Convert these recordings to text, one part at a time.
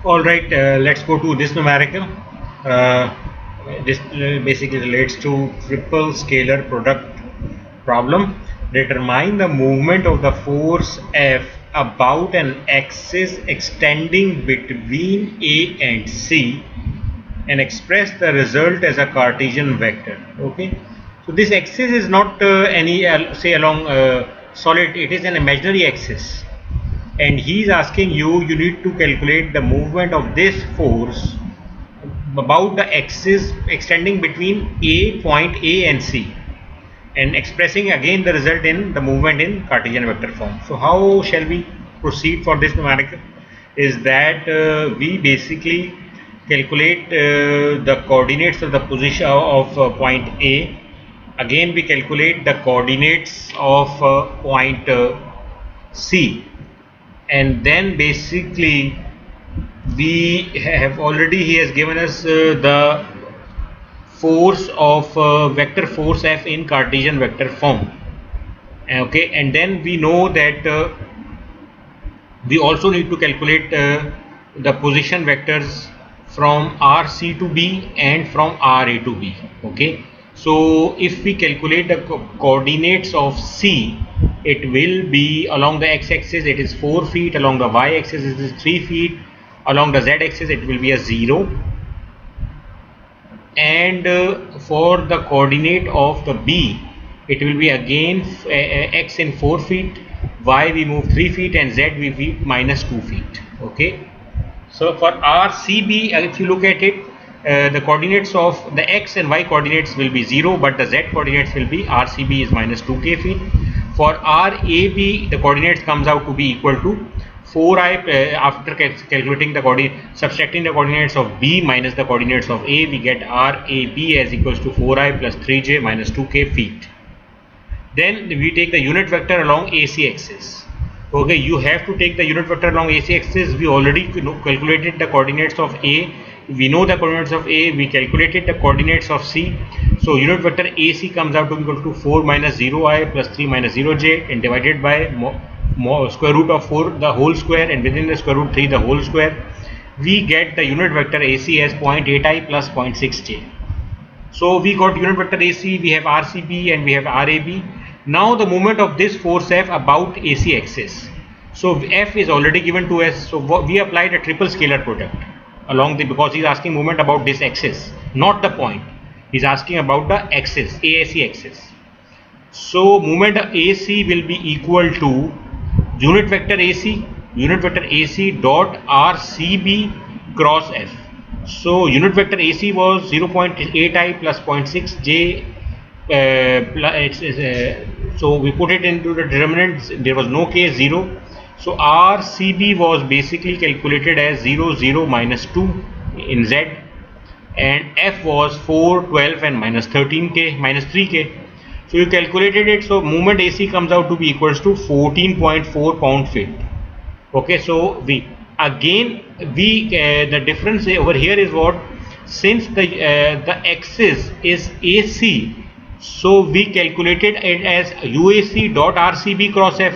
All right, let's go to this numerical. This basically relates to triple scalar product problem. Determine the movement of the force F about an axis extending between A and C and express the result as a Cartesian vector. Okay, so this axis is not any say along solid, it is an imaginary axis, and he is asking you need to calculate the movement of this force about the axis extending between point A and C, and expressing again the result in the movement in Cartesian vector form. So how shall we proceed for this numerical? Is that we basically calculate the coordinates of the position of point A. Again we calculate the coordinates of point C, and then basically we have already, he has given us the force of vector force F in Cartesian vector form. Okay, and then we know that we also need to calculate the position vectors from RC to B and from RA to B. Okay, so if we calculate the coordinates of C, it will be along the x-axis it is 4 feet, along the y-axis it is 3 feet, along the z-axis it will be a 0, and for the coordinate of the B it will be again x in 4 feet, y we move 3 feet, and z we move minus 2 feet. Okay, so for RCB, if you look at it, the coordinates of the x and y coordinates will be 0, but the z coordinates will be RCB is minus 2k feet. For RAB, the coordinates comes out to be equal to 4i after calculating the subtracting the coordinates of B minus the coordinates of A, we get RAB as equals to 4i plus 3j minus 2k feet. Then we take the unit vector along AC axis. Okay, you have to take the unit vector along AC axis. We already calculated the coordinates of A. We know the coordinates of A. We calculated the coordinates of C. So unit vector AC comes out to be equal to 4 minus 0i plus 3 minus 0j, and divided by square root of 4 the whole square, and within the square root 3 the whole square. We get the unit vector AC as 0.8i plus 0.6j. So we got unit vector AC, we have RCB, and we have RAB. Now the moment of this force F about AC axis. So F is already given to us. So we applied a triple scalar product along the, because he is asking moment about this axis, not the point. He is asking about the axis, AAC axis. So moment AC will be equal to unit vector AC dot RCB cross F. So unit vector AC was 0.8i plus 0.6j. So we put it into the determinants. There was no case 0. So RCB was basically calculated as 0, 0, minus 2 in Z, and F was 4, 12, and minus 13k, minus 3k. So you calculated it. So moment AC comes out to be equals to 14.4 pound feet. Okay, so the difference over here is what, since the axis is AC, so we calculated it as UAC dot RCB cross F.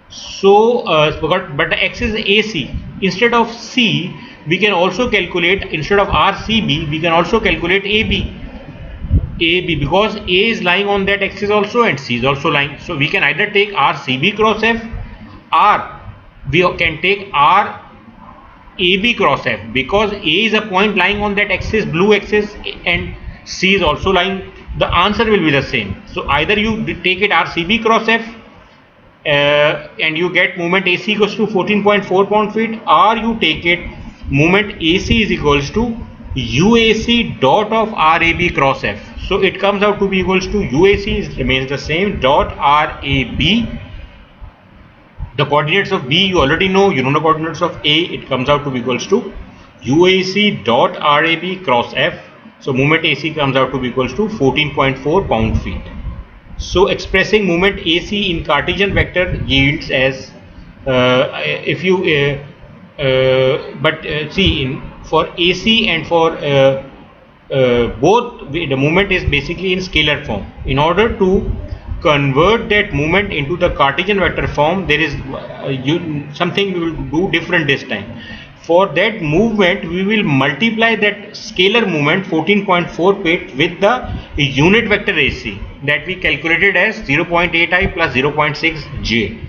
So but the axis is AC. Instead of C, we can also calculate, instead of RCB, we can also calculate AB, because A is lying on that axis also and C is also lying. So we can either take RCB cross F, or we can take RAB cross F, because A is a point lying on that axis, blue axis, and C is also lying. The answer will be the same. So either you take it RCB cross F and you get moment AC equals to 14.4 pound feet, or you take it moment AC is equals to UAC dot of RAB cross F. So it comes out to be equals to UAC remains the same dot RAB. The coordinates of B you already know, you know the coordinates of A, it comes out to be equals to UAC dot RAB cross F. So moment AC comes out to be equals to 14.4 pound feet. So expressing moment AC in Cartesian vector yields as for AC and for both, the moment is basically in scalar form. In order to convert that moment into the Cartesian vector form, there is something we will do different this time. For that movement, we will multiply that scalar movement 14.4 feet with the unit vector AC that we calculated as 0.8i plus 0.6 j.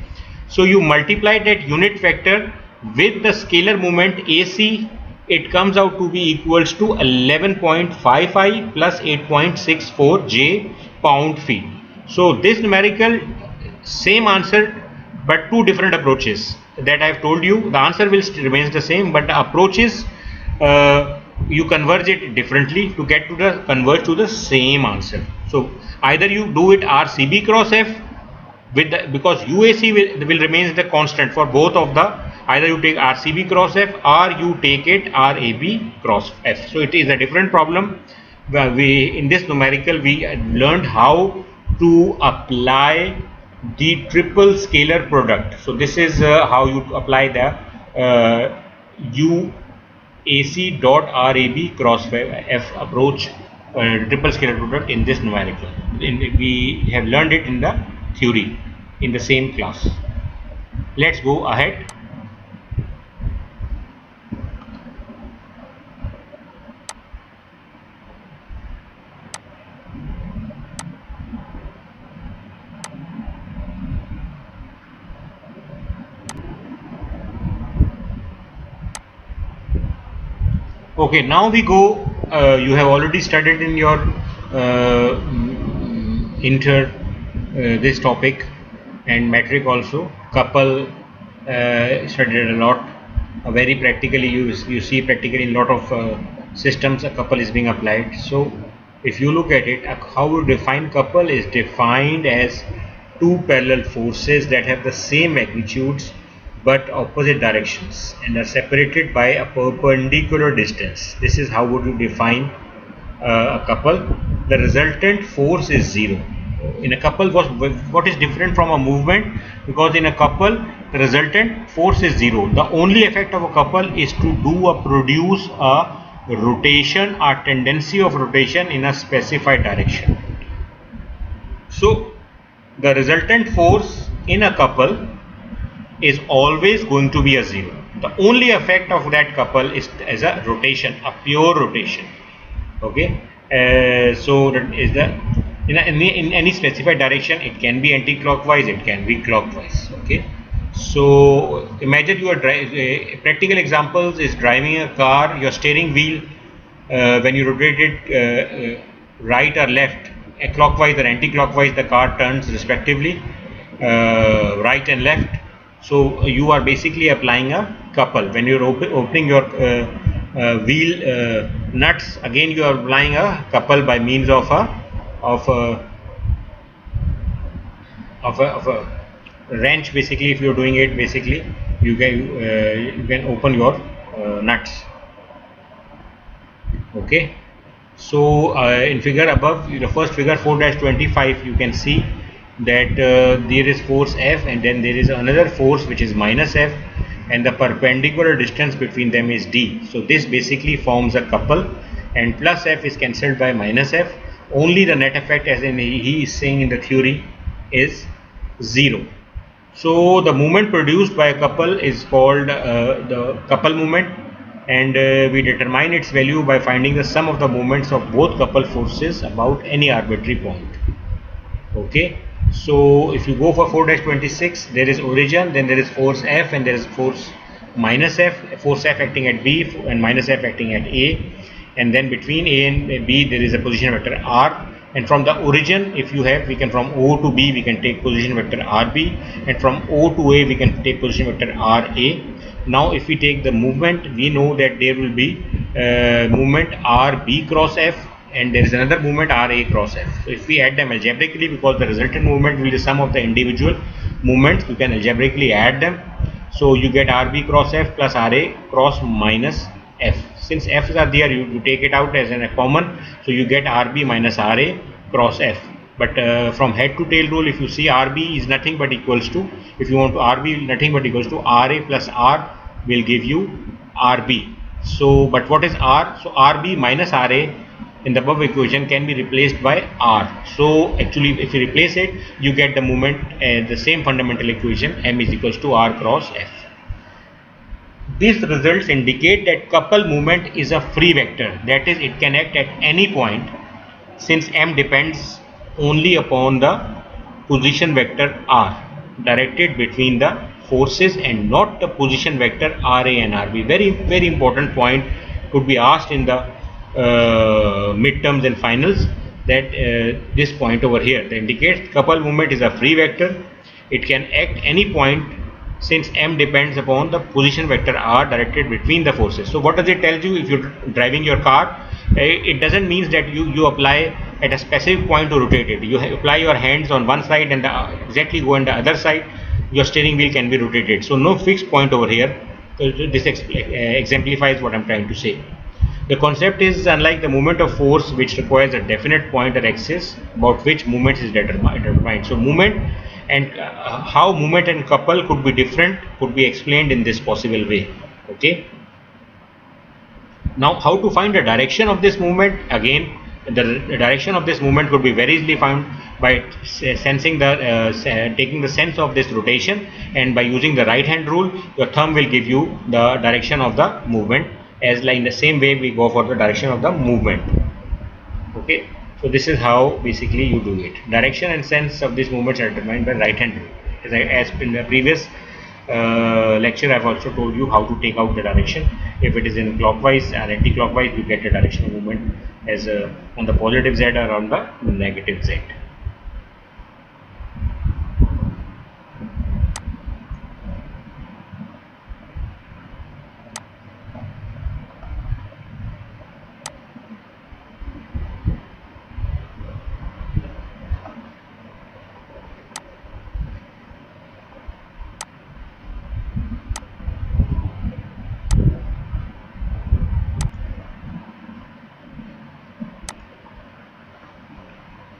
So you multiply that unit vector with the scalar movement AC, it comes out to be equals to 11.55 plus 8.64 j pound feet. So this numerical, same answer but two different approaches that I have told you. The answer will remains the same, but the approaches you converge it differently to get to the converge to the same answer. So either you do it RCB cross F with the, because UAC will remains the constant for both of the, either you take RCB cross F or you take it RAB cross F. So it is a different problem. Where we, in this numerical, we learned how to apply the triple scalar product. So this is how you apply the UAC dot RAB cross F approach, triple scalar product in this numerical. We have learned it in the theory in the same class. Let's go ahead. Okay, now we go. You have already studied in your this topic and metric also. Couple studied a lot. Very practically, you see practically in a lot of systems a couple is being applied. So if you look at it, how we define couple is defined as two parallel forces that have the same magnitudes but opposite directions and are separated by a perpendicular distance. This is how would you define a couple. The resultant force is zero. In a couple, what is different from a movement? Because in a couple, the resultant force is zero. The only effect of a couple is to produce a rotation or tendency of rotation in a specified direction. So the resultant force in a couple is always going to be a zero. The only effect of that couple is as a rotation, a pure rotation. Okay, so that is the in any specified direction. It can be anti-clockwise, it can be clockwise. Okay, so imagine you are practical examples is driving a car. Your steering wheel, when you rotate it right or left, clockwise or anti-clockwise, the car turns respectively, right and left. So you are basically applying a couple. When you are opening your wheel nuts, again you are applying a couple by means of a wrench. Basically, if you are doing it, basically you can open your nuts. Okay. So in figure above, the first figure 4-25, you can see that there is force F and then there is another force which is minus F, and the perpendicular distance between them is D. So this basically forms a couple, and plus F is cancelled by minus F. Only the net effect, as in he is saying in the theory, is zero. So the moment produced by a couple is called the couple moment, and we determine its value by finding the sum of the moments of both couple forces about any arbitrary point. Okay. So if you go for 4-26, there is origin, then there is force F, and there is force minus F, force F acting at B and minus F acting at A, and then between A and B there is a position vector R, and from the origin, if you have, we can from O to B we can take position vector RB, and from O to A we can take position vector RA. Now if we take the movement, we know that there will be movement RB cross F, and there is another movement RA cross F. So if we add them algebraically, because the resultant movement will be the sum of the individual movements, you can algebraically add them. So you get RB cross F plus RA cross minus F. Since F's are there, you take it out as a common, so you get RB minus RA cross F. But from head to tail rule, if you see, RB is nothing but equals to, if you want to RB nothing but equals to RA plus R will give you RB. So but what is R? So RB minus RA in the above equation can be replaced by R. So actually if you replace it, you get the moment, the same fundamental equation, M is equals to R cross F. These results indicate that couple movement is a free vector, that is, it can act at any point since m depends only upon the position vector r directed between the forces and not the position vector ra and rb. Very important point, could be asked in the midterms and finals, that this point over here that indicates couple movement is a free vector. It can act any point since m depends upon the position vector r directed between the forces. So what does it tell you? If you're driving your car, it doesn't mean that you apply at a specific point to rotate it. You apply your hands on one side and exactly go on the other side, your steering wheel can be rotated. So no fixed point over here. This exemplifies what I'm trying to say. The concept is unlike the movement of force, which requires a definite point or axis about which movement is determined. So movement and how movement and couple could be different could be explained in this possible way. Okay. Now, how to find the direction of this movement? Again, the direction of this movement could be very easily found by sensing taking the sense of this rotation, and by using the right hand rule, your thumb will give you the direction of the movement, as like in the same way we go for the direction of the movement. Okay, so this is how basically you do it. Direction and sense of these movements are determined by right hand rule. As in the previous lecture, I have also told you how to take out the direction. If it is in clockwise and anti-clockwise, you get the direction of movement as on the positive z or on the negative z.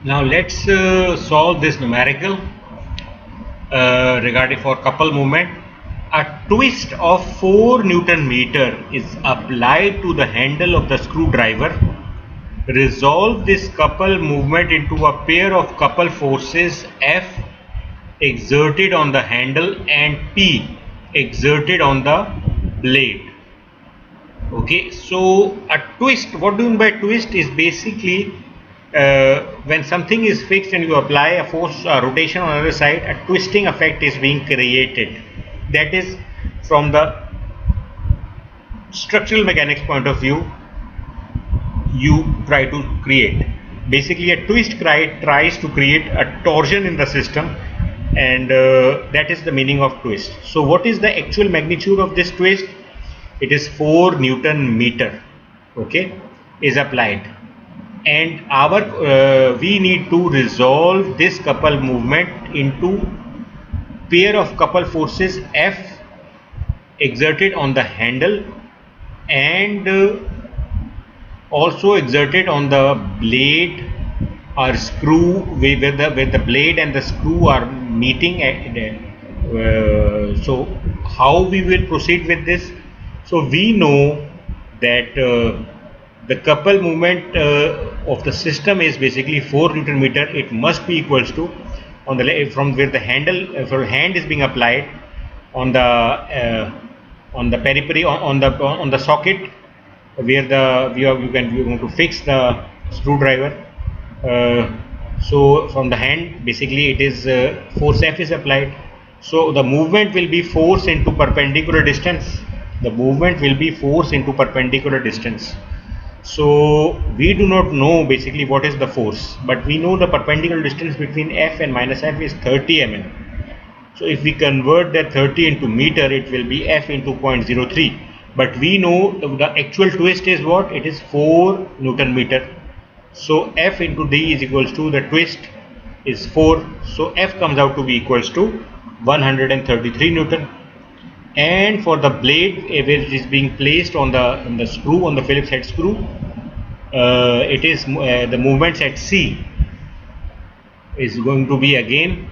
Now let's solve this numerical regarding for couple movement. A twist of 4 Newton meter is applied to the handle of the screwdriver. Resolve this couple movement into a pair of couple forces F exerted on the handle and P exerted on the blade. Okay, so a twist, what do you mean by twist? Is basically when something is fixed and you apply a force rotation on the other side, a twisting effect is being created. That is from the structural mechanics point of view you try to create. Basically a twist tries to create a torsion in the system, and that is the meaning of twist. So what is the actual magnitude of this twist? It is 4 Newton meter, okay, is applied, and we need to resolve this couple movement into pair of couple forces F exerted on the handle and also exerted on the blade or screw, where the blade and the screw are meeting. So how we will proceed with this? So we know that the couple movement of the system is basically 4 Newton meter. It must be equals to, on the from where the hand is being applied on the periphery, on the socket where you want to fix the screwdriver. So from the hand, basically it is force F is applied. So the movement will be force into perpendicular distance. The movement will be force into perpendicular distance. So we do not know basically what is the force, but we know the perpendicular distance between F and minus F is 30 mm. So if we convert that 30 into meter, it will be F into 0.03. But we know the actual twist is what? It is 4 Newton meter. So F into D is equals to, the twist is 4. So F comes out to be equals to 133 Newton. And for the blade which is being placed on the screw, on the Phillips head screw, it is the movements at C is going to be again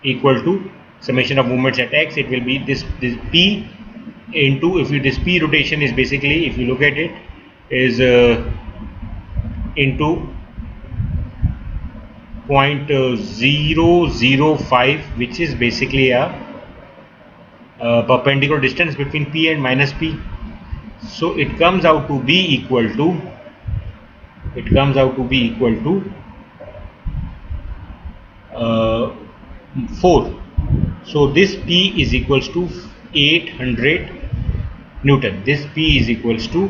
equal to summation of movements at X. It will be this P into, if you, this P rotation is basically, if you look at it, is into 0.005, which is basically a perpendicular distance between P and minus P. So it comes out to be equal to 4. So this P is equals to 800 Newton. This P is equals to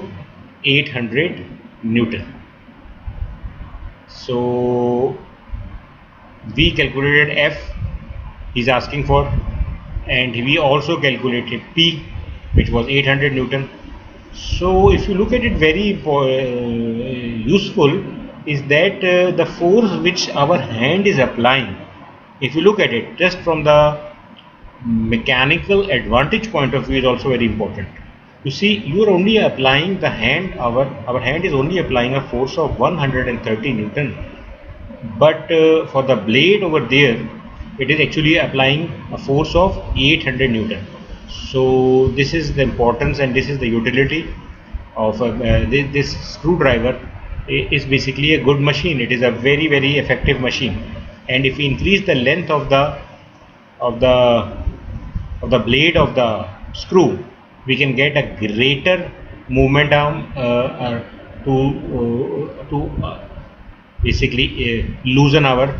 800 Newton. So we calculated F, he's asking for, and we also calculated P, which was 800 Newton. So if you look at it, very useful is that the force which our hand is applying, if you look at it just from the mechanical advantage point of view, is also very important. You see, you are only applying the hand, our hand is only applying a force of 130 Newton, but for the blade over there it is actually applying a force of 800 Newton. So this is the importance and this is the utility of this screwdriver. Is basically a good machine. It is a very effective machine, and if we increase the length of the blade of the screw, we can get a greater momentum to basically loosen our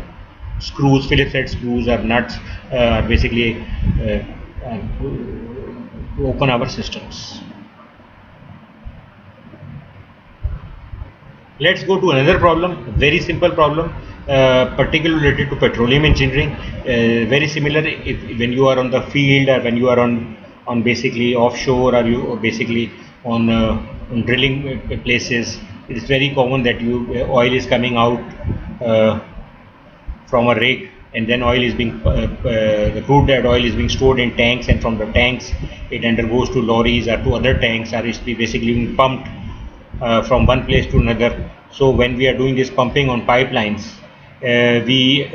screws, Phillips head screws or nuts, basically to open our systems. Let's go to another problem, very simple problem, particularly related to petroleum engineering. Very similar when you are on the field or when you are on basically offshore, or you basically on drilling places. It is very common that oil is coming out from a rig, and then oil is being the crude oil is being stored in tanks, and from the tanks it undergoes to lorries or to other tanks, or is basically being pumped from one place to another. So when we are doing this pumping on pipelines, we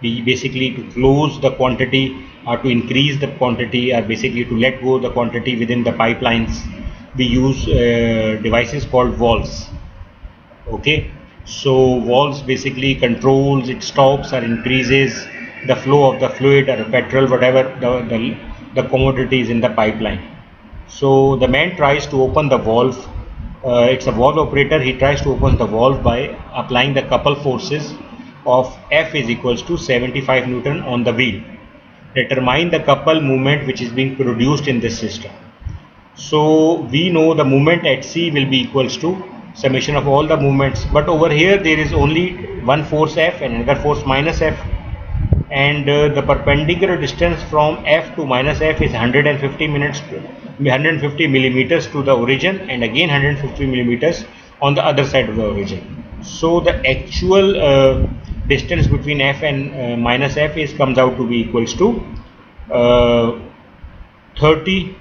basically, to close the quantity or to increase the quantity, or basically to let go the quantity within the pipelines, we use devices called valves. Okay, so valves basically controls, it stops or increases the flow of the fluid or petrol, whatever the commodities in the pipeline. So the man tries to open the valve. It's a valve operator. He tries to open the valve by applying the couple forces of F is equals to 75 Newton on the wheel. Determine the couple movement which is being produced in this system. So we know the movement at C will be equals to summation of all the movements, but over here there is only one force F and another force minus F, and the perpendicular distance from F to minus F is 150 millimeters to the origin, and again 150 millimeters on the other side of the origin. So the actual distance between F and minus F comes out to be equals to 30.30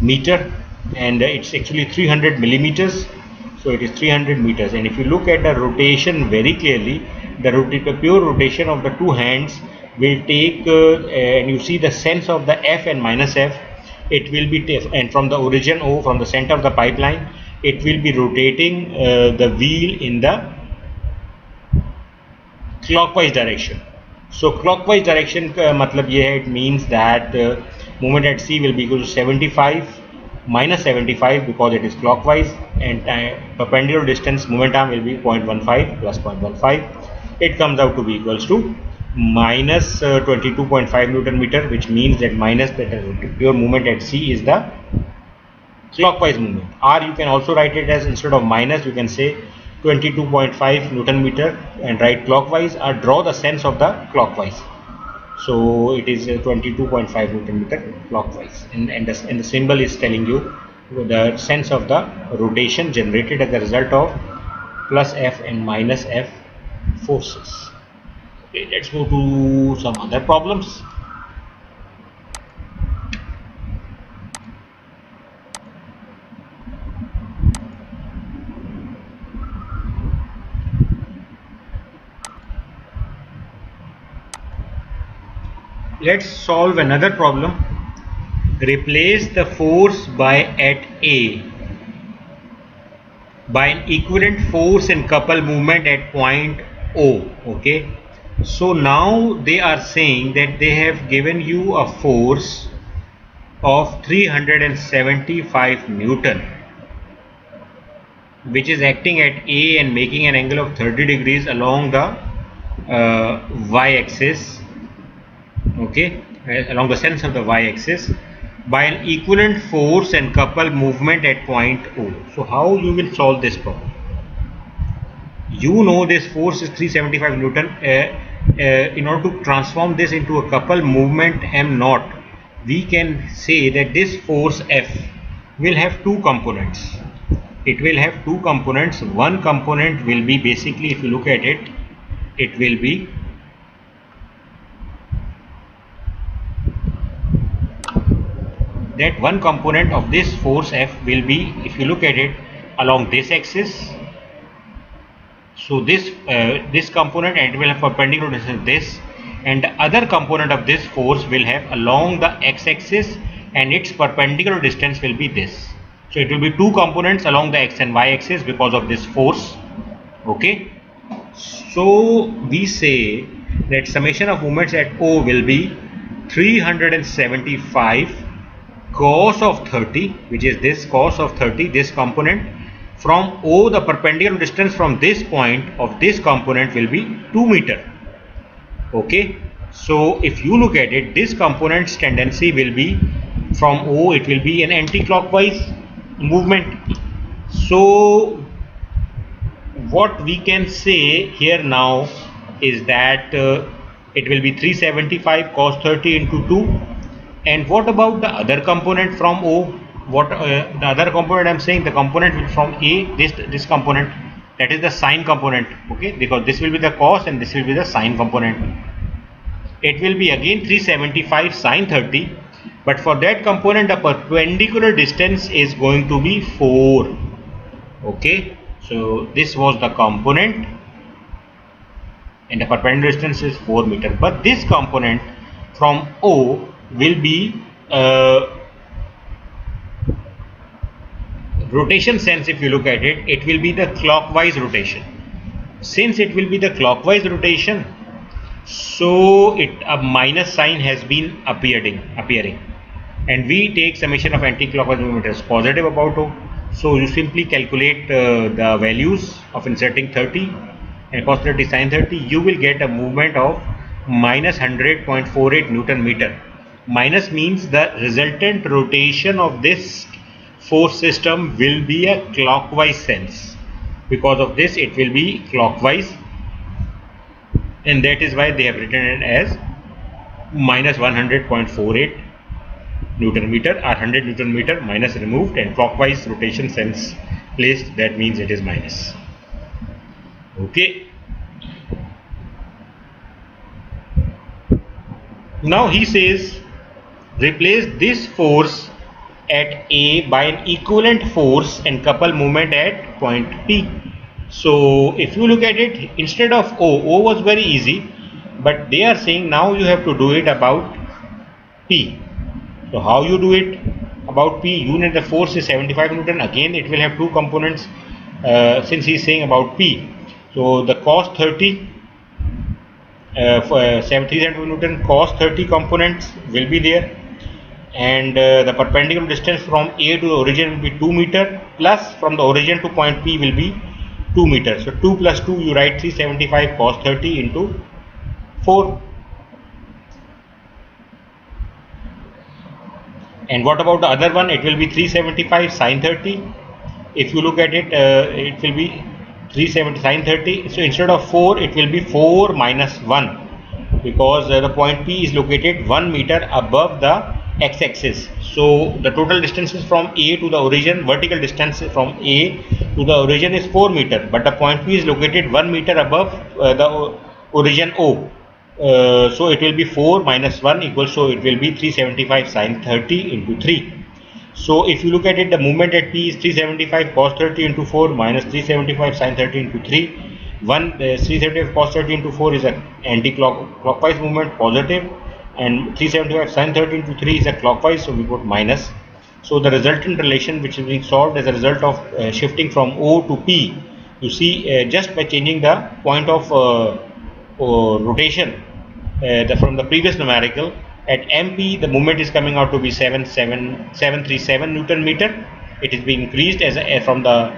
meter, and it's actually 300 millimeters. So it is 300 meters, and if you look at the rotation very clearly, the pure rotation of the two hands will take and you see the sense of the F and minus F, it will be and from the origin or from the center of the pipeline, it will be rotating the wheel in the clockwise direction. So clockwise direction matlab ye hai, it means that movement at C will be equal to 75 minus 75 because it is clockwise, and perpendicular distance momentum will be 0.15 plus 0.15. It comes out to be equals to minus 22.5 Newton meter, which means that minus the pure movement at C is the clockwise movement. Or you can also write it as, instead of minus, you can say 22.5 Newton meter and write clockwise, or draw the sense of the clockwise. So it is 22.5 Newton meter clockwise, and the symbol is telling you the sense of the rotation generated as a result of plus F and minus F forces. Okay, let's go to some other problems. Let's solve another problem. Replace the force at A by an equivalent force and couple movement at point O. Okay, So now they are saying that they have given you a force of 375 Newton, which is acting at A and making an angle of 30 degrees along the y-axis, okay, along the sense of the y-axis, by an equivalent force and couple movement at point O. So how you will solve this problem? You know this force is 375 Newton. In order to transform this into a couple movement m naught, we can say that this force F will have two components. It will have two components. One component will be basically, if you look at it, it will be that one component of this force F will be, if you look at it, along this axis. So this component, and it will have perpendicular distance this, and the other component of this force will have along the x-axis, and its perpendicular distance will be this. So it will be two components along the x and y axis because of this force. Okay. So we say that summation of moments at O will be 375 cos of 30, which is this cos of 30, this component. From O, the perpendicular distance from this point of this component will be 2 meter. Okay. So if you look at it, this component's tendency will be from O, it will be an anti-clockwise movement. So what we can say here now is that it will be 375 cos 30 into 2. And what about the other component from O? What the other component I am saying, the component from A, this component, that is the sine component, okay, because this will be the cos and this will be the sine component. It will be again 375 sine 30, but for that component the perpendicular distance is going to be 4. Okay, so this was the component and the perpendicular distance is 4 meter, but this component from O will be rotation sense. If you look at it, it will be the clockwise rotation. Since it will be the clockwise rotation, so a minus sign has been appearing, and we take summation of anti-clockwise movement as positive about O. So you simply calculate the values of inserting 30 and cos 30 sin 30. You will get a movement of minus 100.48 Newton meter. Minus means the resultant rotation of this force system will be a clockwise sense. Because of this, it will be clockwise, and that is why they have written it as minus 100.48 Newton meter, or 100 Newton meter minus removed, and clockwise rotation sense placed, that means it is minus. Okay. Now he says replace this force at A by an equivalent force and couple moment at point P. So if you look at it, instead of O was very easy, but they are saying now you have to do it about P. So how you do it about P? Unit the force is 75 Newton. Again it will have two components since he is saying about P. So the cos 30 for 375 Newton cos 30 components will be there, and the perpendicular distance from A to the origin will be 2 meter, plus from the origin to point P will be 2 meter. So 2 plus 2, you write 375 cos 30 into 4. And what about the other one? It will be 375 sin 30. If you look at it, it will be 370 sin 30. So instead of 4, it will be 4 minus 1, because the point P is located 1 meter above the x-axis. So the total distance is from A to the origin, vertical distance from A to the origin is 4 meter, but the point P is located 1 meter above the origin O. So it will be 4 minus 1 equals, so it will be 375 sin 30 into 3. So if you look at it, the movement at P is 375 cos 30 into 4 minus 375 sin 30 into 3. 375 cos 30 into 4 is an anti-clockwise movement, positive, and 375 sin 30 into 3 is a clockwise, so we put minus. So the resultant relation, which is being solved as a result of shifting from O to P, you see just by changing the point of rotation from the previous numerical, at MP the moment is coming out to be 737 Newton meter. It is being increased from the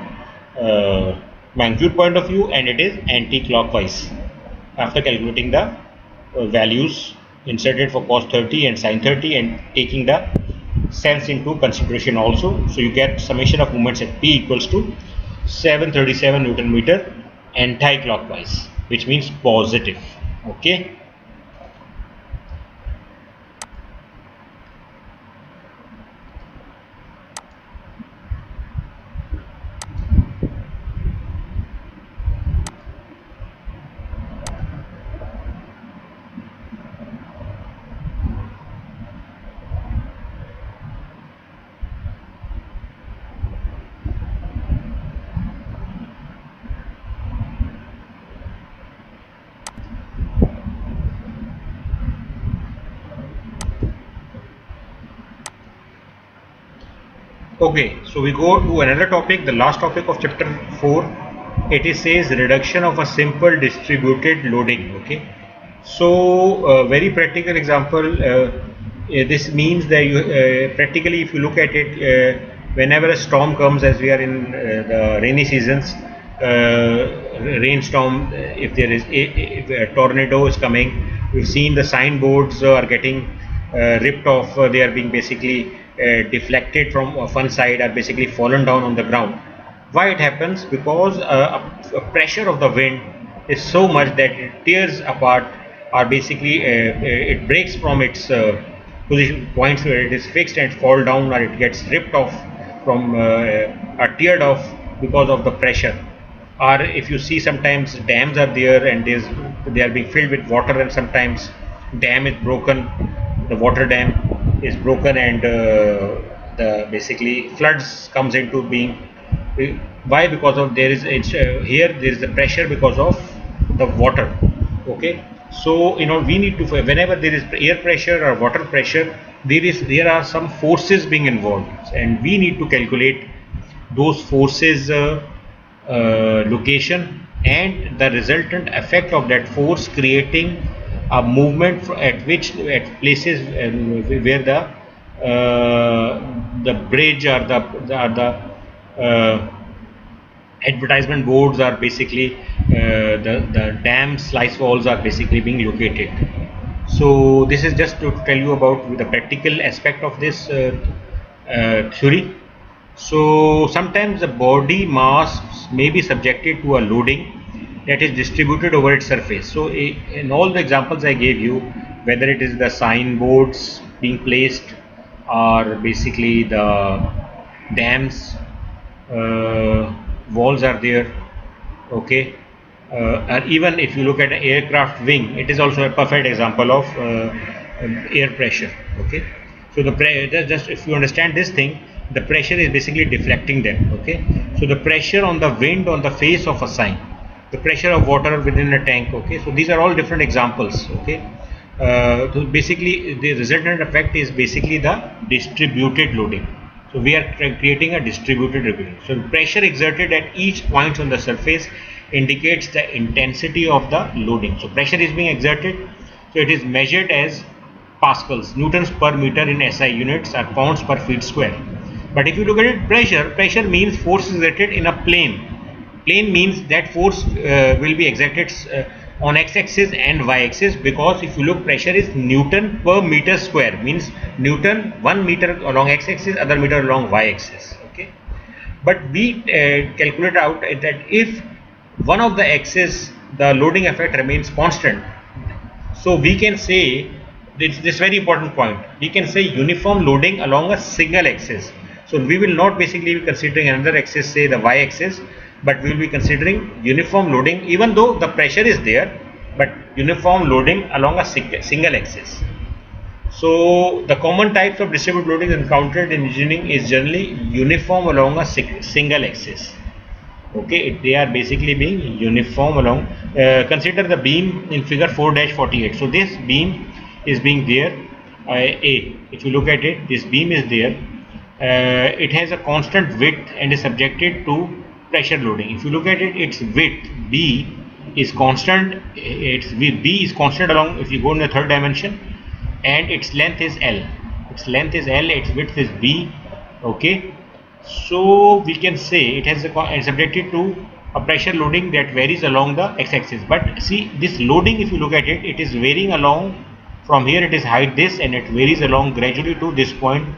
magnitude point of view, and it is anti-clockwise after calculating the values inserted for cos 30 and sin 30 and taking the sense into consideration also. So you get summation of moments at P equals to 737 Newton meter anti-clockwise, which means positive. Okay. Okay, so we go to another topic, the last topic of chapter 4. It says reduction of a simple distributed loading. Okay, so very practical example. This means that you practically, if you look at it, whenever a storm comes, as we are in the rainy seasons, rainstorm, if there is if a tornado is coming, we've seen the signboards are getting ripped off. They are being basically deflected from one side, are basically fallen down on the ground. Why it happens? Because a pressure of the wind is so much that it tears apart, or basically it breaks from its position points where it is fixed and fall down, or it gets ripped off from or teared off because of the pressure. Or if you see, sometimes dams are there and they are being filled with water, and sometimes dam is broken, the water dam is broken, and the basically floods comes into being. Why? Because of here there is the pressure because of the water. Okay, so we need to, whenever there is air pressure or water pressure, there are some forces being involved, and we need to calculate those forces location and the resultant effect of that force, creating a movement at places where the bridge or the advertisement boards are basically the dam slice walls are basically being located. So this is just to tell you about the practical aspect of this theory. So sometimes the body mass may be subjected to a loading that is distributed over its surface. So in all the examples I gave you, whether it is the signboards being placed or basically the dams walls are there, okay, and even if you look at an aircraft wing, it is also a perfect example of air pressure. Okay, so just if you understand this thing, the pressure is basically deflecting them. Okay, so the pressure on the wind on the face of a sign, the pressure of water within a tank. Okay, so these are all different examples. Okay, so basically the resultant effect is basically the distributed loading. So we are creating a distributed loading. So the pressure exerted at each point on the surface indicates the intensity of the loading. So pressure is being exerted, so it is measured as pascals, newtons per meter in SI units, or pounds per feet square. But if you look at it, pressure means force exerted in a plane. Plane means that force will be exerted on x-axis and y-axis, because if you look, pressure is Newton per meter square, means Newton 1 meter along x-axis, other meter along y-axis. Okay, but we calculate out that if one of the axis the loading effect remains constant, so we can say this very important point, we can say uniform loading along a single axis. So we will not basically be considering another axis, say the y-axis, but we will be considering uniform loading, even though the pressure is there, but uniform loading along a single axis. So the common types of distributed loading encountered in engineering is generally uniform along a single axis. Okay, they are basically being uniform along. Consider the beam in figure 4-48. So this beam is being there, A. If you look at it, this beam is there. It has a constant width and is subjected to pressure loading. If you look at it, its width B is constant, B is constant along, if you go in the third dimension, and its length is L. Its length is L, its width is B. Okay, so we can say it has it's subjected to a pressure loading that varies along the x-axis. But see, this loading, if you look at it, it is varying along from here, it is height this, and it varies along gradually to this point,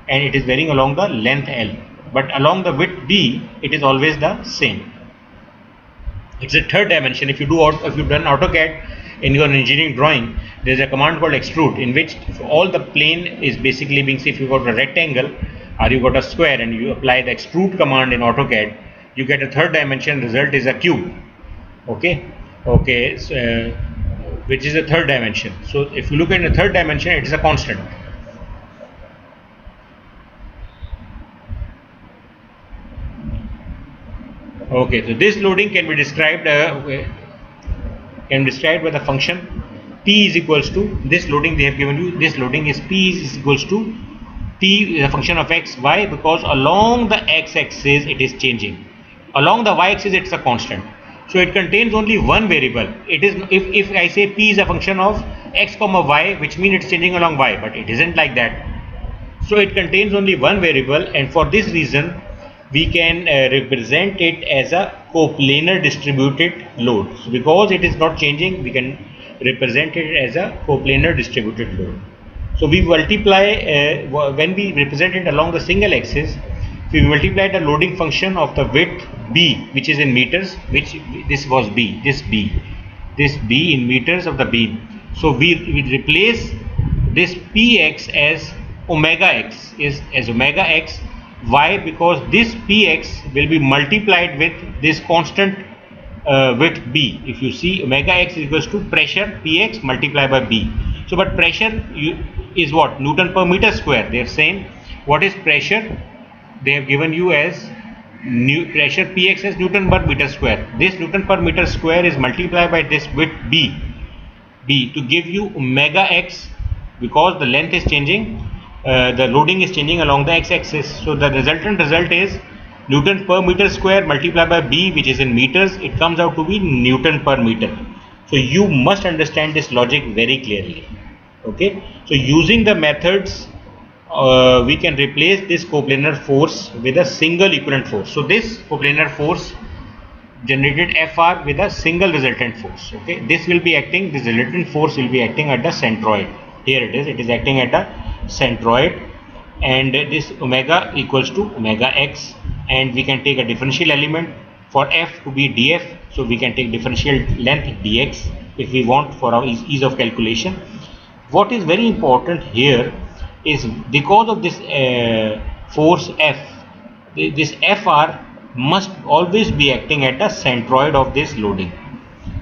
and it is varying along the length L. But along the width B, it is always the same. It's a third dimension. If you've done AutoCAD in your engineering drawing, there is a command called extrude, in which all the plane is basically being, say if you got a rectangle or you got a square and you apply the extrude command in AutoCAD, you get a third dimension, result is a cube. Okay, so, which is a third dimension. So if you look at the third dimension, it is a constant. Okay, so this loading can be described by the function P is equals to this loading they have given you. This loading is P is equals to T is a function of x, y, because along the x-axis it is changing. Along the y-axis it's a constant. So it contains only one variable. It is, if I say P is a function of x comma y, which means it's changing along y, but it isn't like that. So it contains only one variable, and for this reason we can represent it as a coplanar distributed load. So because it is not changing, we can represent it as a coplanar distributed load. So we multiply, when we represent it along the single axis, we multiply the loading function of the width B, which is in meters, which this was B, this B in meters of the beam. So we replace this Px as omega x, as omega x. Why? Because this Px will be multiplied with this constant width B. If you see, omega x is equals to pressure Px multiplied by B. So but pressure is what? Newton per meter square. They are saying what is pressure? They have given you as pressure Px as Newton per meter square. This Newton per meter square is multiplied by this width B to give you omega x, because the length is changing. The loading is changing along the x-axis. So the resultant result is Newton per meter square multiplied by B, which is in meters. It comes out to be Newton per meter. So you must understand this logic very clearly. Okay. So using the methods, we can replace this coplanar force with a single equivalent force. So this coplanar force generated Fr with a single resultant force. Okay. This resultant force will be acting at the centroid. Here it is. It is acting at the centroid, and this omega equals to omega x, and we can take a differential element for f to be df. So we can take differential length dx if we want for our ease of calculation. What is very important here is, because of this force F, this Fr must always be acting at the centroid of this loading.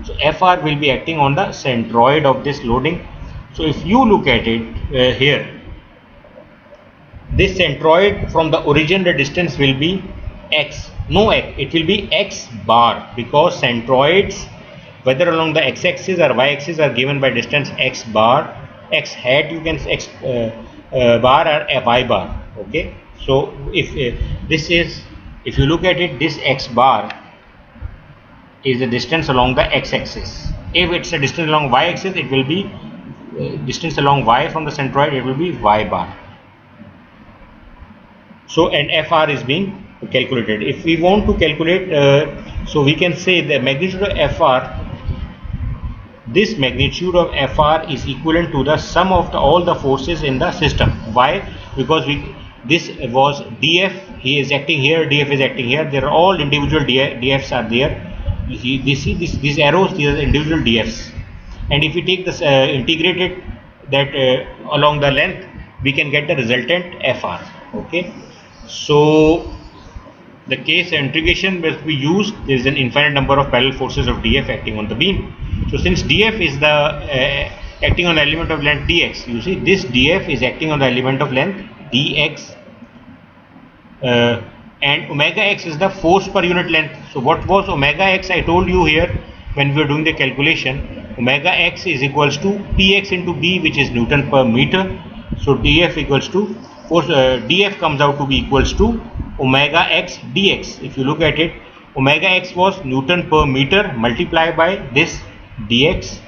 So Fr will be acting on the centroid of this loading. So if you look at it here, this centroid from the origin, the distance will be x. No x, it will be x bar, because centroids, whether along the x-axis or y-axis, are given by distance x bar, x hat, you can x bar or y bar. Okay. So if if you look at it, this x bar is the distance along the x-axis. If it's a distance along y-axis, it will be distance along y from the centroid, it will be y bar. So and Fr is being calculated. If we want to calculate, so we can say the magnitude of Fr, this magnitude of Fr is equivalent to the sum of all the forces in the system. Why? Because this was df, he is acting here, df is acting here, there are all individual dfs are there. You see these arrows, these are individual dfs, and if we take this integrated that along the length, we can get the resultant Fr. Okay. So the case integration will be used. There is an infinite number of parallel forces of df acting on the beam. So since df is the acting on the element of length dx, you see this df is acting on the element of length dx, and omega x is the force per unit length. So what was omega x? I told you here when we were doing the calculation. Omega x is equals to px into b, which is Newton per meter. So df equals to force, df comes out to be equals to omega x dx. If you look at it, Omega x was Newton per meter multiplied by this dx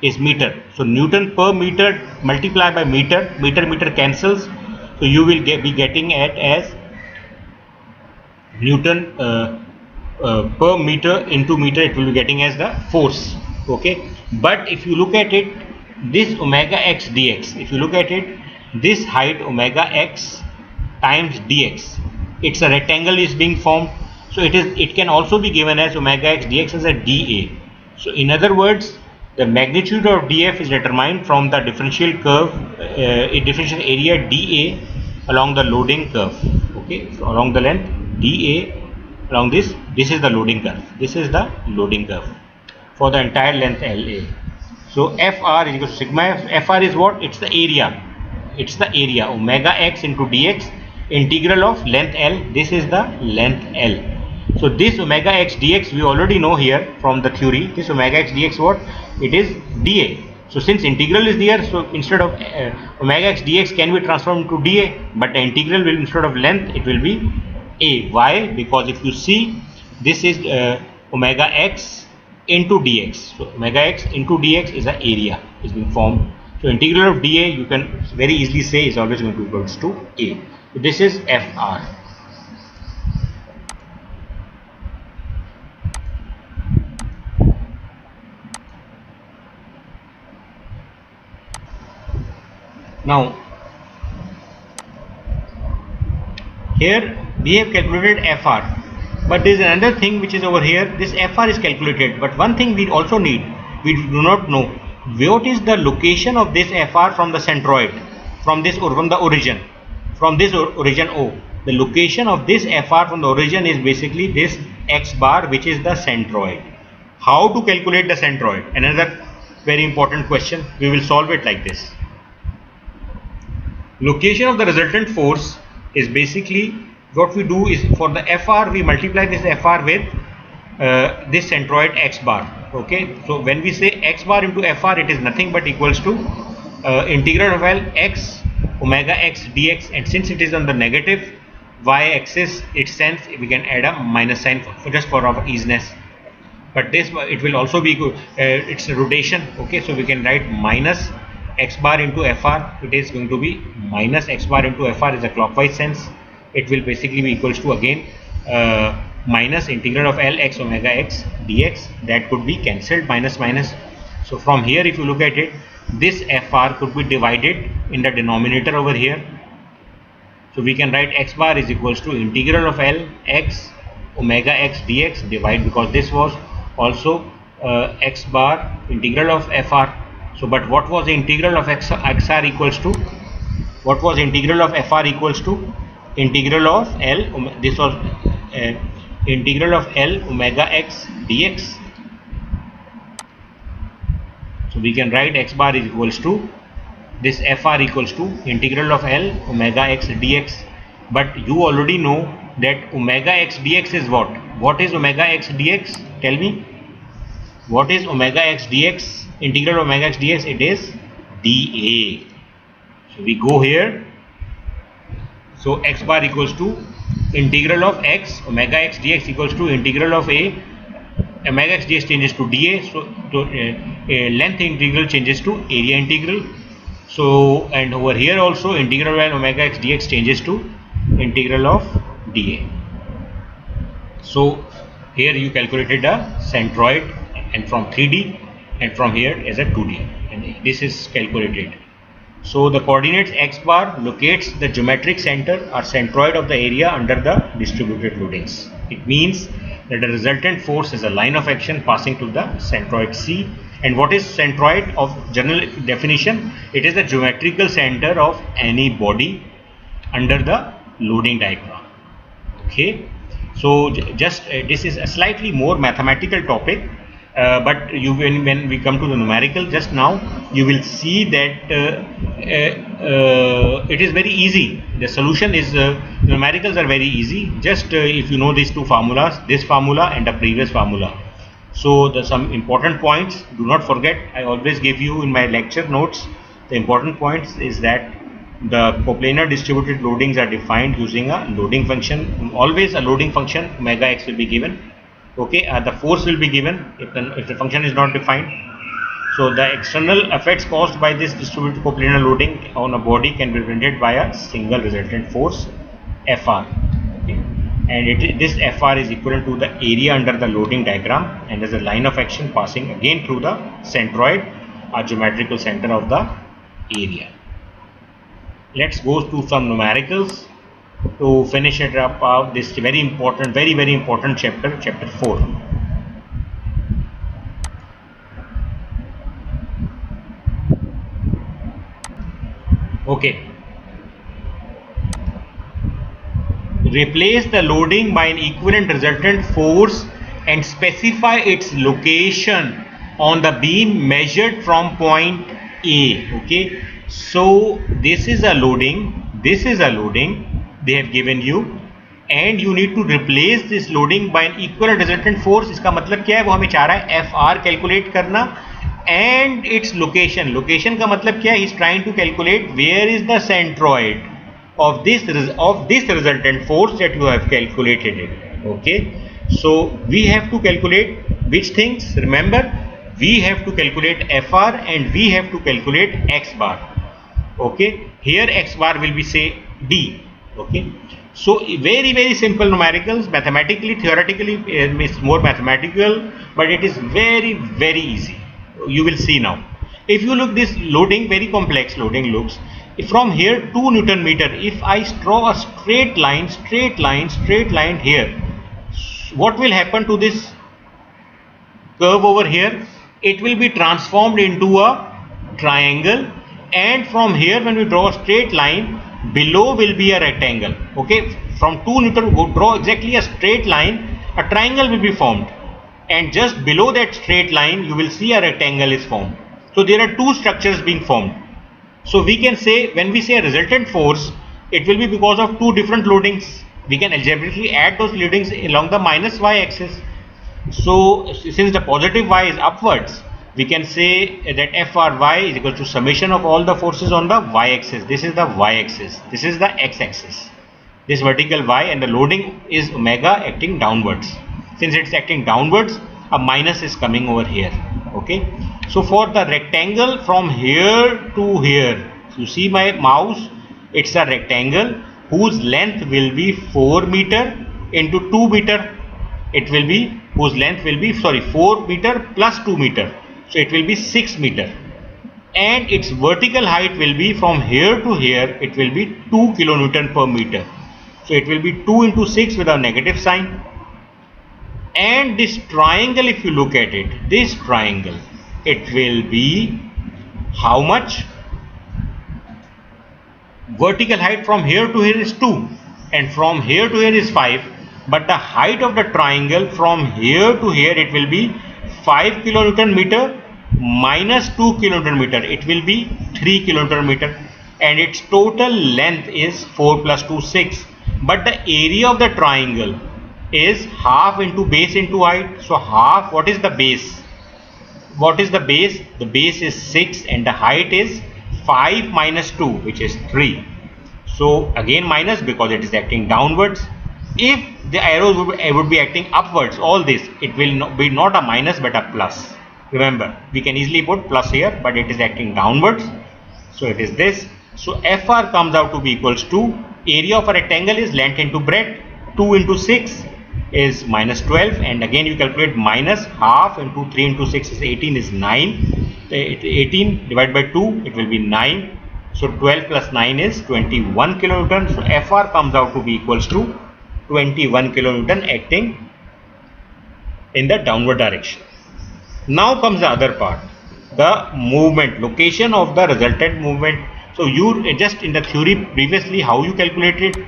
is meter. So Newton per meter multiplied by meter, meter cancels. So you will be getting it as Newton per meter into meter. It will be getting as the force. Okay, but if you look at it, this omega x dx, if you look at it, this height omega x times dx, it's a rectangle is being formed. So it can also be given as omega x dx as a dA. So in other words, the magnitude of df is determined from the differential curve, differential area dA along the loading curve. Okay, so along the length dA along this is the loading curve. This is the loading curve for the entire length LA. So Fr is equal to sigma f. Fr is what? It's the area. It's the area omega x into dx integral of length L. This is the length L. So this omega x dx we already know here from the theory. This omega x dx what? It is dA. So since integral is there, so instead of omega x dx can be transformed into dA, but the integral will, instead of length, it will be a. Why? Because if you see, this is omega x into dx. So omega x into dx is the area is being formed. So integral of dA you can very easily say is always going to be equals to a. So this is Fr. Now here we have calculated Fr, but there is another thing which is over here. This Fr is calculated, but one thing we also need, we do not know what is the location of this Fr from the centroid, from this or from the origin, from this origin O. The location of this Fr from the origin is basically this x bar, which is the centroid. How to calculate the centroid? Another very important question. We will solve it like this. Location of the resultant force is basically what we do is for the Fr we multiply this Fr with this centroid x bar. Okay, so when we say x bar into Fr, it is nothing but equals to integral of L x omega x dx, and since it is on the negative y axis, its sense we can add a minus sign for just for our easiness. But this it will also be it's a rotation. Okay, so we can write minus x bar into Fr. It is going to be minus x bar into Fr is a clockwise sense. It will basically be equals to again minus integral of L x omega x dx. That could be cancelled, minus minus. So from here if you look at it, this Fr could be divided in the denominator over here. So we can write x bar is equals to integral of L x omega x dx divide, because this was also x bar integral of Fr. So but what was the integral of xr equals to? What was integral of Fr equals to? Integral of L, this was integral of L omega x dx. So we can write x bar is equals to this Fr equals to integral of L omega x dx. But you already know that omega x dx is what? What is omega x dx? Tell me. What is omega x dx? Integral of omega x dx, it is dA. So we go here. So x bar equals to integral of x omega x dx equals to integral of a omega x dx changes to dA. So length integral changes to area integral. So and over here also integral of omega x dx changes to integral of dA. So here you calculated a centroid and from 3D, and from here as a 2D, and this is calculated. So the coordinates x bar locates the geometric center or centroid of the area under the distributed loadings. It means that the resultant force is a line of action passing to the centroid C. And what is centroid of general definition? It is the geometrical center of any body under the loading diagram. Okay, so just this is a slightly more mathematical topic. But you when we come to the numerical, just now you will see that it is very easy. The solution is numericals are very easy. Just if you know these two formulas, this formula and the previous formula. So the some important points, do not forget, I always give you in my lecture notes. The important points is that the coplanar distributed loadings are defined using a loading function. Always a loading function omega x will be given. Okay, the force will be given if the function is not defined. So the external effects caused by this distributed coplanar loading on a body can be represented by a single resultant force, Fr. Okay. And this Fr is equivalent to the area under the loading diagram, and there's a line of action passing again through the centroid, or geometrical center of the area. Let's go to some numericals to finish it up. This very important, very important chapter, chapter 4. Okay. Replace the loading by an equivalent resultant force and specify its location on the beam measured from point A. Okay. So this is a loading. This is a loading they have given you, and you need to replace this loading by an equivalent resultant force. इसका मतलब क्या है? वो हमें चाह रहा है FR calculate करना and its location. Location का मतलब क्या है? He is trying to calculate where is the centroid of this resultant force that you have calculated it. Okay, so we have to calculate which things? Remember, we have to calculate Fr and we have to calculate x bar. Okay, here x bar will be say D. Okay, so very simple numericals. Mathematically, theoretically is more mathematical, but it is very easy. You will see now. If you look this loading, very complex loading looks. From here 2 Newton meter, if I draw a straight line here, what will happen to this curve over here? It will be transformed into a triangle, and from here when we draw a straight line, below will be a rectangle. Okay, from 2 Newton go draw exactly a straight line, a triangle will be formed, and just below that straight line you will see a rectangle is formed. So there are two structures being formed. So we can say, when we say a resultant force, it will be because of two different loadings. We can algebraically add those loadings along the minus y axis. So since the positive y is upwards, we can say that Fry is equal to summation of all the forces on the y axis. This is the y axis, this is the x axis, this vertical y, and the loading is omega acting downwards. Since it's acting downwards, a minus is coming over here. Okay, so for the rectangle from here to here, you see my mouse, it's a rectangle whose length will be 4 meter into 2 meter. It will be, whose length will be 4 meter plus 2 meter, so it will be 6 meter, and its vertical height will be from here to here, it will be 2 kilonewton per meter. So it will be 2 into 6 with a negative sign. And this triangle, if you look at it, this triangle, it will be how much? Vertical height from here to here is 2, and from here to here is 5, but the height of the triangle from here to here, it will be 5 kilonewton meter minus 2 kilonewton meter, it will be 3 kilonewton meter, and its total length is 4 plus 2, 6, but the area of the triangle is half into base into height. So half, what is the base? What is the base? The base is 6 and the height is 5 minus 2, which is 3. So again minus, because it is acting downwards. If the arrows would be acting upwards, all this, it will be not a minus but a plus. Remember, we can easily put plus here, but it is acting downwards, so it is this. So Fr comes out to be equals to, area of a rectangle is length into breadth, 2 into 6 is minus 12, and again you calculate minus half into 3 into 6 is 18, is 9. 18 divided by 2, it will be 9. So 12 plus 9 is 21 kilonewton. So Fr comes out to be equals to 21 kilonewton acting in the downward direction. Now comes the other part, the movement, location of the resultant movement. So you just in the theory previously, how you calculated?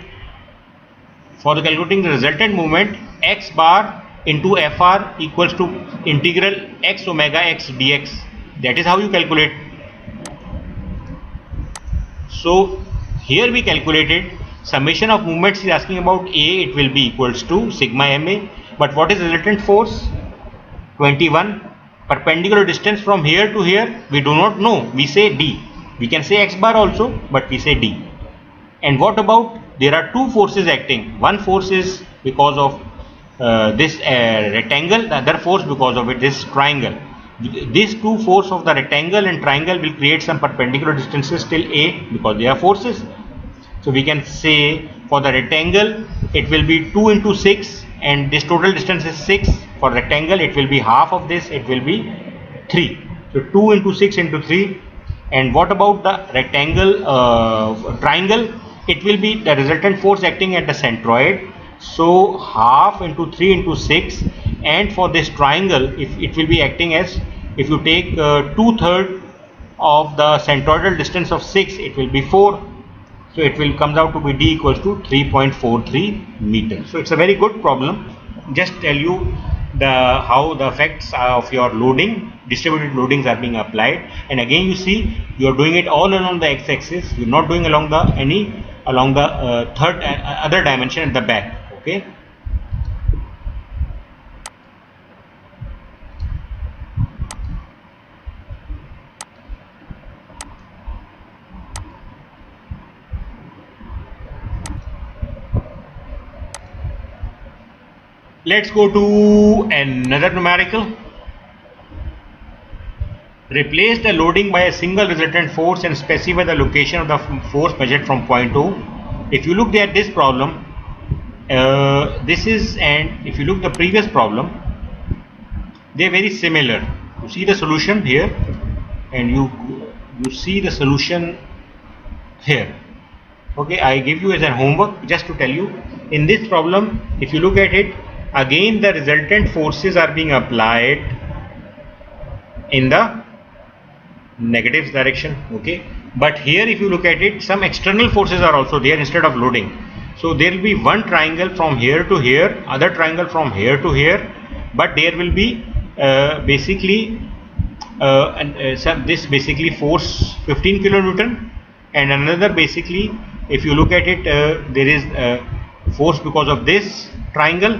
For the calculating the resultant movement, x bar into Fr equals to integral x omega x dx. That is how you calculate. So here we calculated summation of movements is asking about A, it will be equals to sigma ma. But what is resultant force? 21. Perpendicular distance from here to here, we do not know, we say D. We can say x bar also, but we say D. And what about, there are two forces acting. One force is because of rectangle, the other force because of it this triangle. These two force of the rectangle and triangle will create some perpendicular distances till A because they are forces. So we can say for the rectangle it will be 2 into 6 and this total distance is 6. For rectangle it will be half of this, it will be 3. So 2 into 6 into 3. And what about the rectangle triangle? It will be the resultant force acting at the centroid. So half into 3 into 6. And for this triangle, if it will be acting as, if you take 2/3 of the centroidal distance of 6, it will be 4. So it will comes out to be D equals to 3.43 meters. So it's a very good problem. Just tell you how the effects of your loading, distributed loadings are being applied. And again you see you are doing it all along the x-axis. You are not doing along the third other dimension at the back. Okay. Let's go to another numerical. Replace the loading by a single resultant force and specify the location of the force measured from point O. If you look at this problem, if you look the previous problem, they are very similar. You see the solution here, and you see the solution here. Okay, I give you as a homework just to tell you. In this problem, if you look at it, again the resultant forces are being applied in the negative direction. Okay, but here if you look at it, some external forces are also there instead of loading. So there will be one triangle from here to here, other triangle from here to here, but there will be this basically force 15 kilonewton, and another basically, if you look at it, there is force because of this triangle,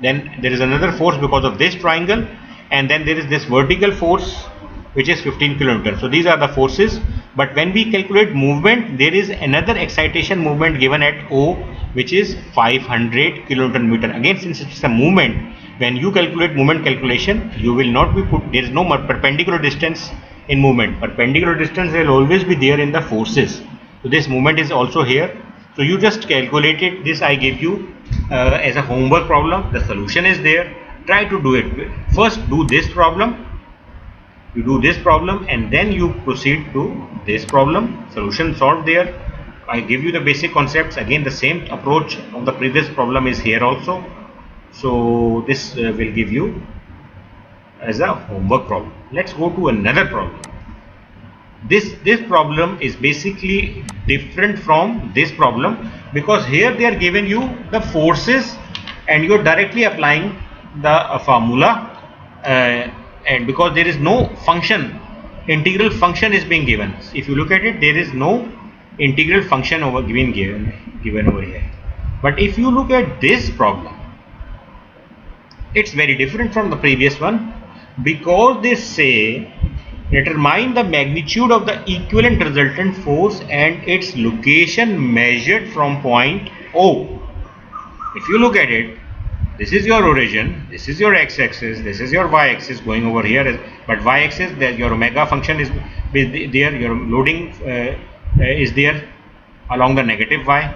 then there is another force because of this triangle, and then there is this vertical force which is 15 kilonewton. So these are the forces. But when we calculate movement, there is another excitation movement given at O, which is 500 kilonewton meter. Again, since it's a movement, when you calculate movement calculation, you will not be put, there is no perpendicular distance in movement. Perpendicular distance will always be there in the forces. So this movement is also here. So you just calculated this. I gave you as a homework problem. The solution is there. Try to do it. First do this problem. You do this problem and then you proceed to this problem. Solution solved there. I give you the basic concepts. Again, the same approach of the previous problem is here also. So this will give you as a homework problem. Let's go to another problem. This problem is basically different from this problem because here they are giving you the forces and you are directly applying the formula, and because there is no function, integral function is being given. If you look at it, there is no integral function given over here. But if you look at this problem, it's very different from the previous one because they say determine the magnitude of the equivalent resultant force and its location measured from point O. If you look at it, this is your origin, this is your x-axis, this is your y-axis going over here, but y-axis, your omega function is there, your loading is there along the negative y.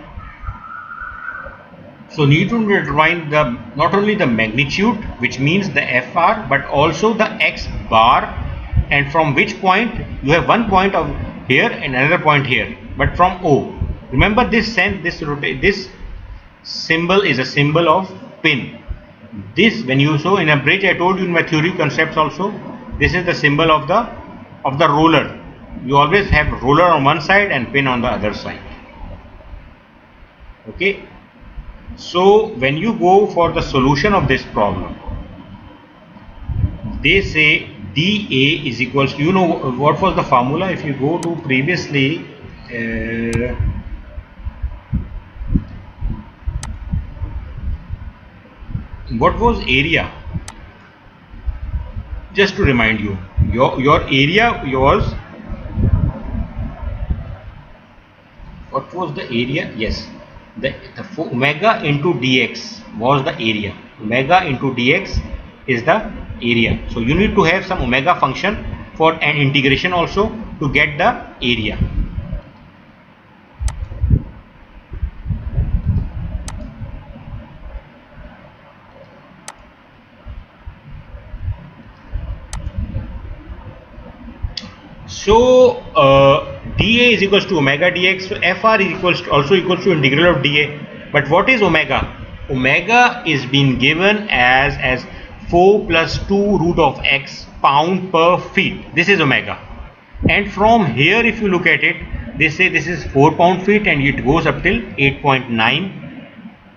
So need to determine not only the magnitude, which means the FR, but also the x bar, and from which point you have one point of here and another point here, but from O. Remember this symbol is a symbol of pin. This, when you saw in a bridge, I told you in my theory concepts also, this is the symbol of the roller. You always have roller on one side and pin on the other side. Okay. So when you go for the solution of this problem, they say dA is equals to, you know what was the formula? If you go to previously, what was area? Just to remind you, your area was, what was the area? Yes, the omega into dx was the area. omega into dx is the area. So you need to have some omega function for an integration also to get the area. So dA is equals to omega dx. So fr is also equals to integral of dA. But what is omega? Omega is being given as 4 plus 2 root of x pound per feet. This is omega. And from here, if you look at it, they say this is 4 pound feet and it goes up till 8.9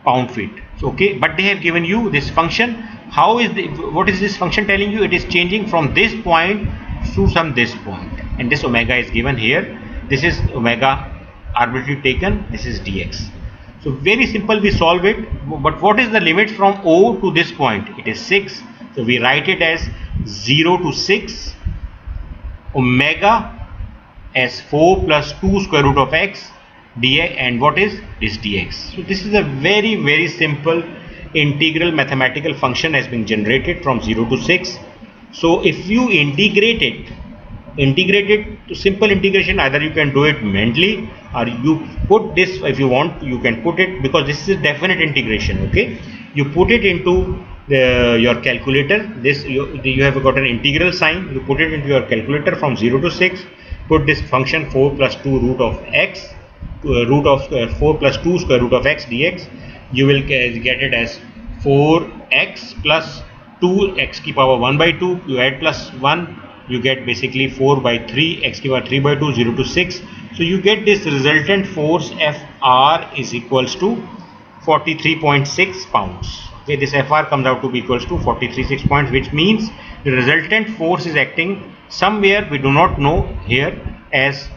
pound feet. So okay, but they have given you this function. What is this function telling you? It is changing from this point to this point, and this omega is given here. This is omega arbitrarily taken. This is dx. So very simple, we solve it. But what is the limit from O to this point? It is 6. So we write it as 0 to 6 omega as 4 plus 2 square root of x dx, and what is this dx. So this is a very simple integral mathematical function has been generated from 0 to 6. So if you integrate it to simple integration, either you can do it mentally or you put this, if you want you can put it, because this is definite integration. Okay, you put it into your calculator. This you have got an integral sign, you put it into your calculator from 0 to 6, put this function 4 plus 2 root of x, root of 4 plus 2 square root of x dx. You will get it as 4x plus 2 x की power 1 by 2, you add plus 1, you get basically 4 by 3 x की power 3 by 2, 0 to 6. So you get this resultant force Fr is equals to 43.6 pounds. Okay, this Fr comes out to be equals to 43.6 points, which means the resultant force is acting somewhere, we do not know here, as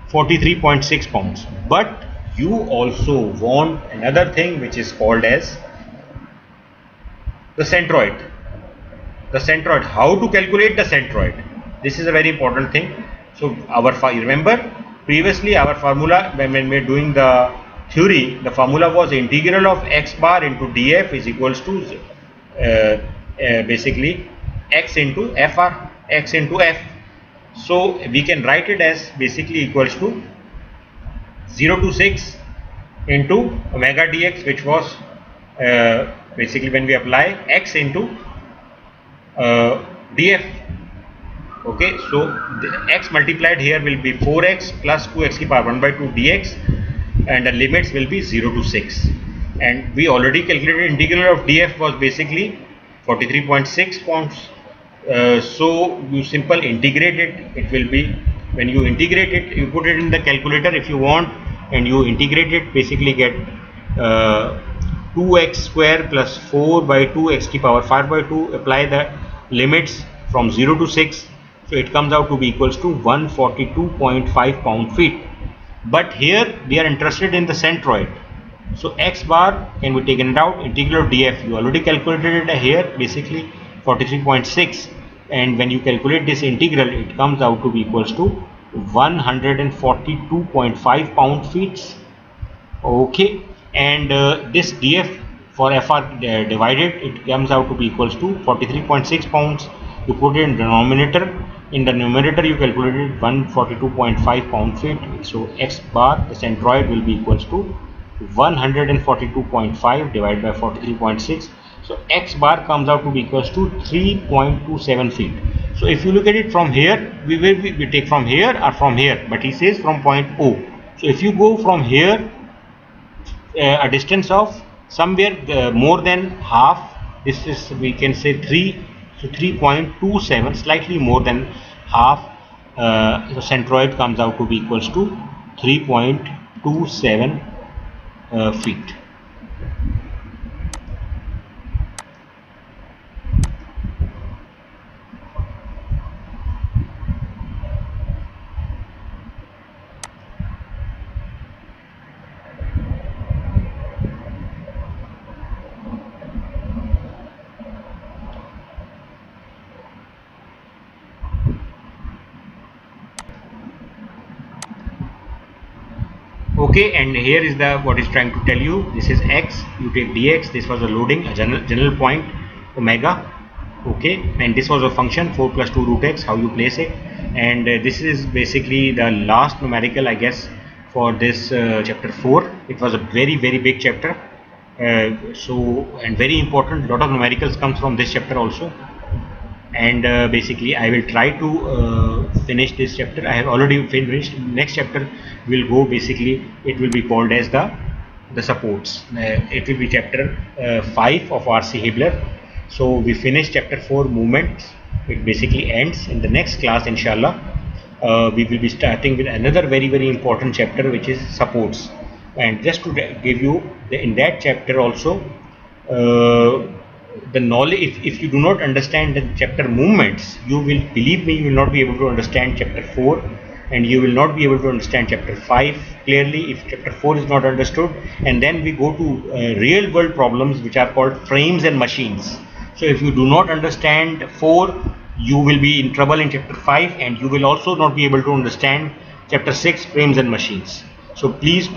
43.6 pounds. But you also want another thing which is called as the centroid. The centroid, how to calculate the centroid? This is a very important thing. So remember previously our formula when we are doing the theory, the formula was integral of x bar into df is equals to basically x into fr, x into f. So we can write it as basically equals to 0 to 6 into omega dx, which was basically when we apply x into df. Okay, so the x multiplied here will be 4x plus 2x की power 1 by 2 dx, and the limits will be 0 to 6. And we already calculated integral of df was basically 43.6 pounds. So you simple integrate it. It will be, when you integrate it, you put it in the calculator if you want, and you integrate it, basically get 2x square plus 4 by 2 x की power 5 by 2, apply the limits from 0 to 6, so it comes out to be equals to 142.5 pound feet. But here we are interested in the centroid, so x bar can be taken out, integral of df you already calculated it here, basically 43.6, and when you calculate this integral, it comes out to be equals to 142.5 pound feet. Okay, and this df for fr divided, it comes out to be equals to 43.6 pounds. You put it in denominator. In the numerator you calculated 142.5 pound feet. So x bar, the centroid, will be equals to 142.5 divided by 43.6. So x bar comes out to be equals to 3.27 feet. So if you look at it from here, we take from here or from here, but he says from point O. So if you go from here a distance of somewhere more than half, this is, we can say 3, so 3.27, slightly more than half, the centroid comes out to be equals to 3.27 feet. Okay, and here is the what is trying to tell you. This is x, you take dx. This was a loading, a general point omega. Okay, and this was a function 4 plus 2 root x, how you place it. And this is basically the last numerical, I guess, for this chapter 4. It was a very big chapter, and very important. Lot of numericals comes from this chapter also. And basically I will try to finish this chapter. I have already finished. Next chapter will go, basically it will be called as the supports. It will be chapter 5 of RC Hibbeler. So we finish chapter 4 movements. It basically ends in the next class, inshallah. We will be starting with another very important chapter, which is supports. And just to give you in that chapter also, the knowledge, if you do not understand the chapter movements, you will, believe me, you will not be able to understand chapter 4, and you will not be able to understand chapter 5 clearly if chapter 4 is not understood. And then we go to real world problems, which are called frames and machines. So if you do not understand 4, you will be in trouble in chapter 5, and you will also not be able to understand chapter 6, frames and machines. So please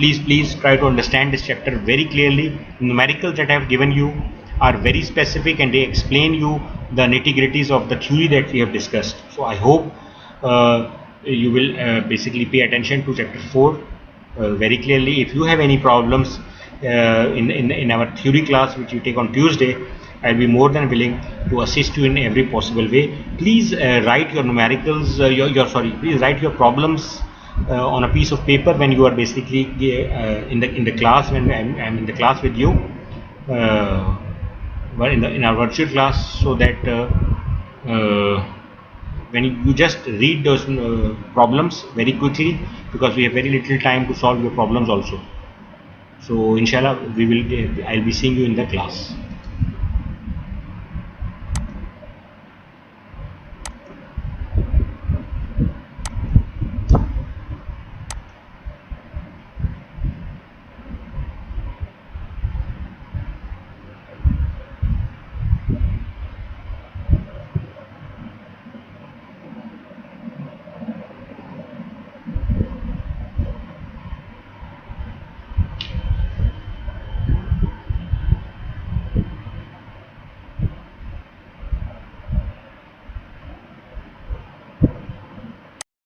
try to understand this chapter very clearly. Numericals that I have given you are very specific, and they explain you the nitty-gritties of the theory that we have discussed. So I hope you will basically pay attention to chapter 4 very clearly. If you have any problems in our theory class, which we take on Tuesday, I'll be more than willing to assist you in every possible way. Please write your numericals, please write your problems on a piece of paper when you are basically in the class, when I'm in the class with you, in our virtual class, so that when you just read those problems very quickly, because we have very little time to solve your problems also. So inshallah I'll be seeing you in the class.